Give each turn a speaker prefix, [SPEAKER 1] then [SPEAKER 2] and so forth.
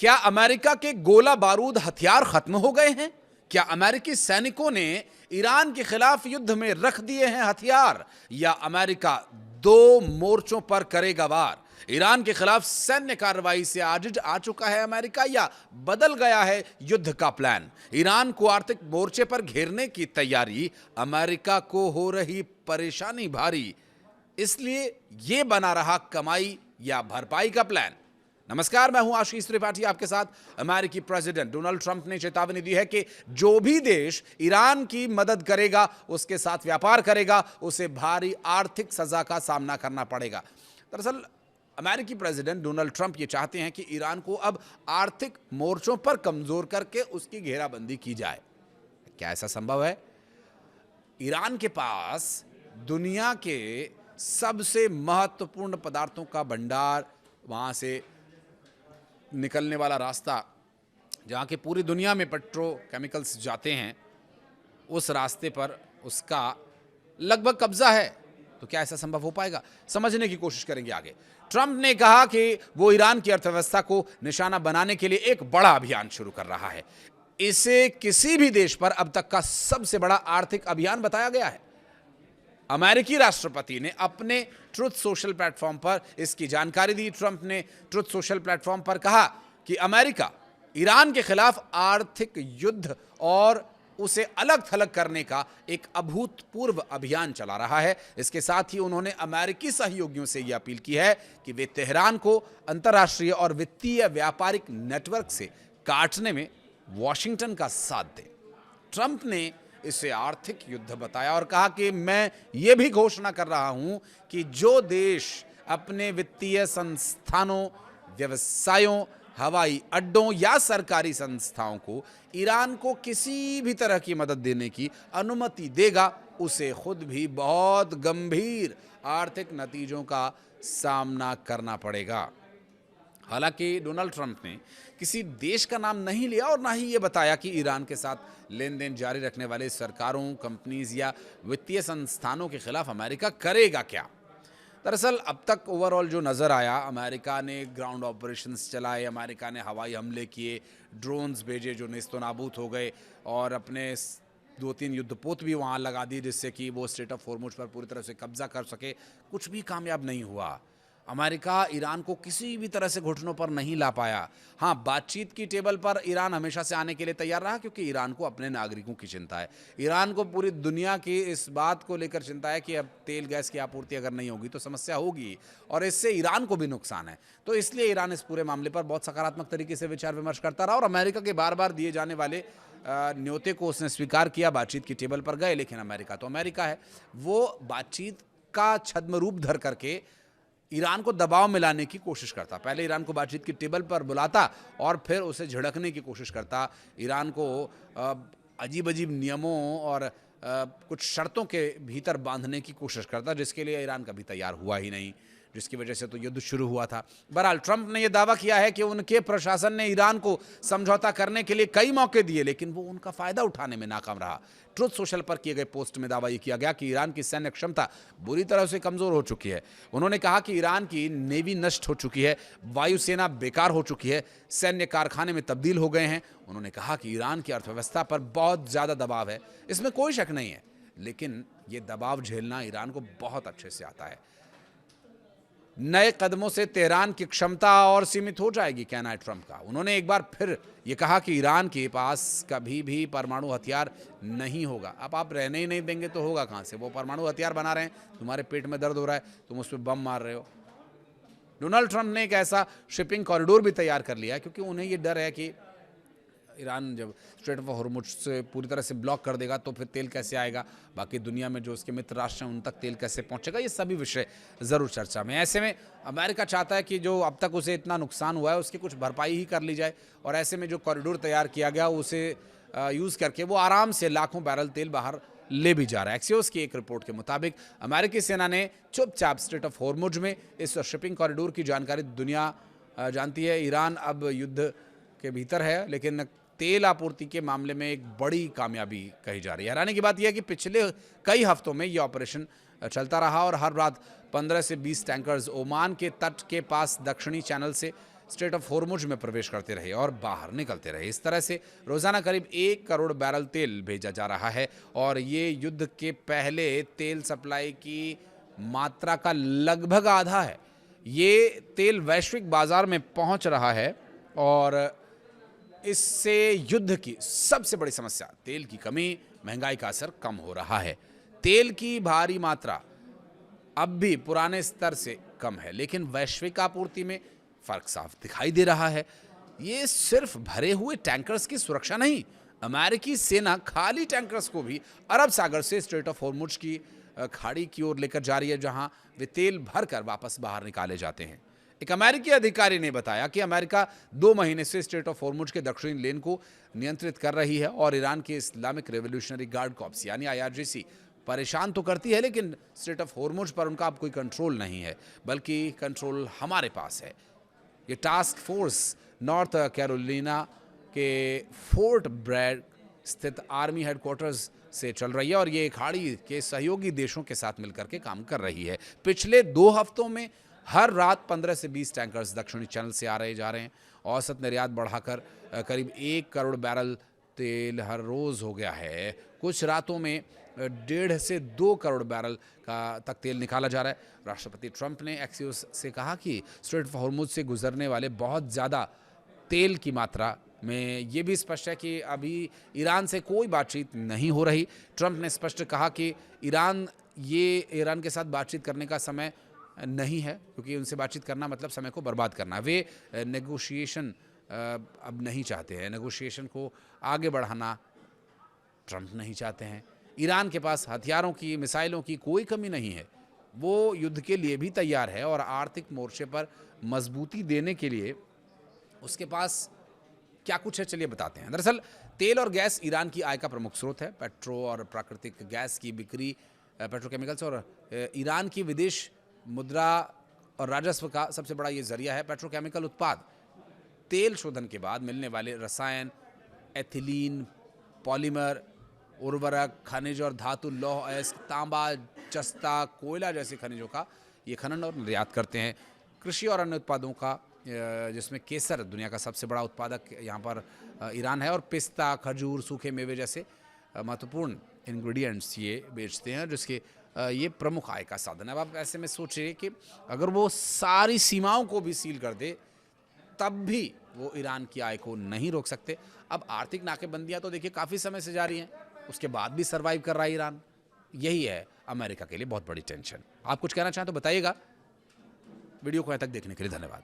[SPEAKER 1] क्या अमेरिका के गोला बारूद हथियार खत्म हो गए हैं? क्या अमेरिकी सैनिकों ने ईरान के खिलाफ युद्ध में रख दिए हैं हथियार, या अमेरिका दो मोर्चों पर करेगा वार? ईरान के खिलाफ सैन्य कार्रवाई से आजिज आ चुका है अमेरिका, या बदल गया है युद्ध का प्लान? ईरान को आर्थिक मोर्चे पर घेरने की तैयारी, अमेरिका को हो रही परेशानी भारी, इसलिए यह बना रहा कमाई या भरपाई का प्लान। नमस्कार, मैं हूं आशीष त्रिपाठी आपके साथ। अमेरिकी प्रेसिडेंट डोनाल्ड ट्रंप ने चेतावनी दी है कि जो भी देश ईरान की मदद करेगा, उसके साथ व्यापार करेगा, उसे भारी आर्थिक सजा का सामना करना पड़ेगा। दरअसल अमेरिकी प्रेसिडेंट डोनाल्ड ट्रंप ये चाहते हैं कि ईरान को अब आर्थिक मोर्चों पर कमजोर करके उसकी घेराबंदी की जाए। क्या ऐसा संभव है? ईरान के पास दुनिया के सबसे महत्वपूर्ण पदार्थों का भंडार, वहां से निकलने वाला रास्ता जहाँ के पूरी दुनिया में पेट्रोकेमिकल्स जाते हैं, उस रास्ते पर उसका लगभग कब्जा है। तो क्या ऐसा संभव हो पाएगा? समझने की कोशिश करेंगे आगे। ट्रंप ने कहा कि वो ईरान की अर्थव्यवस्था को निशाना बनाने के लिए एक बड़ा अभियान शुरू कर रहा है। इसे किसी भी देश पर अब तक का सबसे बड़ा आर्थिक अभियान बताया गया है। अमेरिकी राष्ट्रपति ने अपने ट्रुथ सोशल प्लेटफॉर्म पर इसकी जानकारी दी। ट्रंप ने ट्रुथ सोशल प्लेटफॉर्म पर कहा कि अमेरिका ईरान के खिलाफ आर्थिक युद्ध और उसे अलग थलग करने का एक अभूतपूर्व अभियान चला रहा है। इसके साथ ही उन्होंने अमेरिकी सहयोगियों से यह अपील की है कि वे तेहरान को अंतर्राष्ट्रीय और वित्तीय व्यापारिक नेटवर्क से काटने में वॉशिंगटन का साथ दें। ट्रंप ने इसे आर्थिक युद्ध बताया और कहा कि मैं ये भी घोषणा कर रहा हूं कि जो देश अपने वित्तीय संस्थानों, व्यवसायों, हवाई अड्डों या सरकारी संस्थाओं को ईरान को किसी भी तरह की मदद देने की अनुमति देगा, उसे खुद भी बहुत गंभीर आर्थिक नतीजों का सामना करना पड़ेगा। हालांकि डोनाल्ड ट्रंप ने किसी देश का नाम नहीं लिया और ना ही ये बताया कि ईरान के साथ लेन देन जारी रखने वाले सरकारों, कंपनीज या वित्तीय संस्थानों के खिलाफ अमेरिका करेगा क्या। दरअसल अब तक ओवरऑल जो नज़र आया, अमेरिका ने ग्राउंड ऑपरेशंस चलाए, अमेरिका ने हवाई हमले किए, ड्रोन्स भेजे जो नेस्तो नाबूद हो गए, और अपने 2-3 युद्धपोत भी वहाँ लगा दिए जिससे कि वो स्ट्रेट ऑफ हॉर्मुज़ पर पूरी तरह से कब्जा कर सके। कुछ भी कामयाब नहीं हुआ। अमेरिका ईरान को किसी भी तरह से घुटनों पर नहीं ला पाया। हाँ, बातचीत की टेबल पर ईरान हमेशा से आने के लिए तैयार रहा, क्योंकि ईरान को अपने नागरिकों की चिंता है। ईरान को पूरी दुनिया की इस बात को लेकर चिंता है कि अब तेल गैस की आपूर्ति अगर नहीं होगी तो समस्या होगी, और इससे ईरान को भी नुकसान है। तो इसलिए ईरान इस पूरे मामले पर बहुत सकारात्मक तरीके से विचार विमर्श करता रहा और अमेरिका के बार बार दिए जाने वाले न्योते को उसने स्वीकार किया। बातचीत की टेबल पर गए, लेकिन अमेरिका तो अमेरिका है, वो बातचीत का छद्म रूप धर करके ईरान को दबाव में लाने की कोशिश करता। पहले ईरान को बातचीत की टेबल पर बुलाता और फिर उसे झिड़कने की कोशिश करता, ईरान को अजीब अजीब नियमों और कुछ शर्तों के भीतर बांधने की कोशिश करता, जिसके लिए ईरान कभी तैयार हुआ ही नहीं, जिसकी वजह से तो युद्ध शुरू हुआ था। बहरहाल ट्रंप ने यह दावा किया है कि उनके प्रशासन ने ईरान को समझौता करने के लिए कई मौके दिए, लेकिन वो उनका फायदा उठाने में नाकाम रहा। ट्रुथ सोशल पर किए गए पोस्ट में दावा यह किया गया कि ईरान की सैन्य क्षमता बुरी तरह से कमजोर हो चुकी है। उन्होंने कहा कि ईरान की नेवी नष्ट हो चुकी है, वायुसेना बेकार हो चुकी है, सैन्य कारखाने में तब्दील हो गए हैं। उन्होंने कहा कि ईरान की अर्थव्यवस्था पर बहुत ज्यादा दबाव है, इसमें कोई शक नहीं है, लेकिन ये दबाव झेलना ईरान को बहुत अच्छे से आता है। नए कदमों से तेहरान की क्षमता और सीमित हो जाएगी, कहना है ट्रंप का। उन्होंने एक बार फिर यह कहा कि ईरान के पास कभी भी परमाणु हथियार नहीं होगा। अब आप रहने ही नहीं देंगे तो होगा कहां से? वो परमाणु हथियार बना रहे हैं, तुम्हारे पेट में दर्द हो रहा है, तुम उस पर बम मार रहे हो। डोनाल्ड ट्रंप ने एक ऐसा शिपिंग कॉरिडोर भी तैयार कर लिया है, क्योंकि उन्हें यह डर है कि ईरान जब स्ट्रेट ऑफ हॉर्मुज़ से पूरी तरह से ब्लॉक कर देगा तो फिर तेल कैसे आएगा, बाकी दुनिया में जो उसके मित्र राष्ट्र हैं उन तक तेल कैसे पहुंचेगा, ये सभी विषय ज़रूर चर्चा में। ऐसे में अमेरिका चाहता है कि जो अब तक उसे इतना नुकसान हुआ है उसकी कुछ भरपाई ही कर ली जाए, और ऐसे में जो कॉरिडोर तैयार किया गया उसे यूज़ करके वो आराम से लाखों बैरल तेल बाहर ले भी जा रहा है। एक्सियोस की एक रिपोर्ट के मुताबिक अमेरिकी सेना ने चुपचाप स्ट्रेट ऑफ हॉर्मुज़ में इस शिपिंग कॉरिडोर की जानकारी दुनिया जानती है। ईरान अब युद्ध के भीतर है, लेकिन तेल आपूर्ति के मामले में एक बड़ी कामयाबी कही जा रही है। हैरानी की बात यह है कि पिछले कई हफ्तों में यह ऑपरेशन चलता रहा और हर रात 15 से 20 टैंकर्स ओमान के तट के पास दक्षिणी चैनल से स्ट्रेट ऑफ हॉर्मुज में प्रवेश करते रहे और बाहर निकलते रहे। इस तरह से रोजाना करीब 1 करोड़ बैरल तेल भेजा जा रहा है और ये युद्ध के पहले तेल सप्लाई की मात्रा का लगभग आधा है। ये तेल वैश्विक बाजार में पहुंच रहा है और इससे युद्ध की सबसे बड़ी समस्या तेल की कमी, महंगाई का असर कम हो रहा है। तेल की भारी मात्रा अब भी पुराने स्तर से कम है, लेकिन वैश्विक आपूर्ति में फर्क साफ दिखाई दे रहा है। ये सिर्फ भरे हुए टैंकर्स की सुरक्षा नहीं, अमेरिकी सेना खाली टैंकर्स को भी अरब सागर से स्ट्रेट ऑफ हॉर्मुज की खाड़ी की ओर लेकर जा रही है, जहां वे तेल भरकर वापस बाहर निकाले जाते हैं। एक अमेरिकी अधिकारी ने बताया कि अमेरिका 2 महीने से स्ट्रेट ऑफ हॉर्मुज के दक्षिणी लेन को नियंत्रित कर रही है और ईरान के इस्लामिक रेवोल्यूशनरी गार्ड कॉर्प्स यानी IRGC परेशान तो करती है, लेकिन स्ट्रेट ऑफ हॉर्मुज पर उनका अब कोई कंट्रोल नहीं है, बल्कि कंट्रोल हमारे पास है। ये टास्क फोर्स नॉर्थ कैरोलिना के फोर्ट ब्रैड स्थित आर्मी हेडक्वार्टर्स से चल रही है और ये खाड़ी के सहयोगी देशों के साथ मिलकर के काम कर रही है। पिछले 2 हफ्तों में हर रात 15 से 20 टैंकर्स दक्षिणी चैनल से आ रहे जा रहे हैं। औसत निर्यात बढ़ाकर करीब 1 करोड़ बैरल तेल हर रोज़ हो गया है। कुछ रातों में 1.5 से 2 करोड़ बैरल का तक तेल निकाला जा रहा है। राष्ट्रपति ट्रंप ने एक्सियोस से कहा कि स्ट्रेट ऑफ हॉर्मुज से गुजरने वाले बहुत ज़्यादा तेल की मात्रा में ये भी स्पष्ट है कि अभी ईरान से कोई बातचीत नहीं हो रही। ट्रंप ने स्पष्ट कहा कि ईरान के साथ बातचीत करने का समय नहीं है, क्योंकि उनसे बातचीत करना मतलब समय को बर्बाद करना। वे नेगोशिएशन अब नहीं चाहते हैं, नेगोशिएशन को आगे बढ़ाना ट्रंप नहीं चाहते हैं। ईरान के पास हथियारों की, मिसाइलों की कोई कमी नहीं है, वो युद्ध के लिए भी तैयार है और आर्थिक मोर्चे पर मजबूती देने के लिए उसके पास क्या कुछ है, चलिए बताते हैं। दरअसल तेल और गैस ईरान की आय का प्रमुख स्रोत है। पेट्रो और प्राकृतिक गैस की बिक्री, पेट्रोकेमिकल्स और ईरान की विदेश मुद्रा और राजस्व का सबसे बड़ा ये जरिया है। पेट्रोकेमिकल उत्पाद, तेल शोधन के बाद मिलने वाले रसायन, एथिलीन, पॉलीमर, उर्वरक, खनिज और धातु, लौह अयस्क, तांबा, जस्ता, कोयला जैसे खनिजों का ये खनन और निर्यात करते हैं। कृषि और अन्य उत्पादों का, जिसमें केसर दुनिया का सबसे बड़ा उत्पादक यहाँ पर ईरान है, और पिस्ता, खजूर, सूखे मेवे जैसे महत्वपूर्ण इंग्रेडिएंट्स ये बेचते हैं, जिसके ये प्रमुख आय का साधन है। अब आप ऐसे में सोचिए कि अगर वो सारी सीमाओं को भी सील कर दे तब भी वो ईरान की आय को नहीं रोक सकते। अब आर्थिक नाकेबंदियां तो देखिए काफ़ी समय से जारी हैं, उसके बाद भी सर्वाइव कर रहा है ईरान। यही है अमेरिका के लिए बहुत बड़ी टेंशन। आप कुछ कहना चाहें तो बताइएगा। वीडियो को यहाँ तक देखने के लिए धन्यवाद।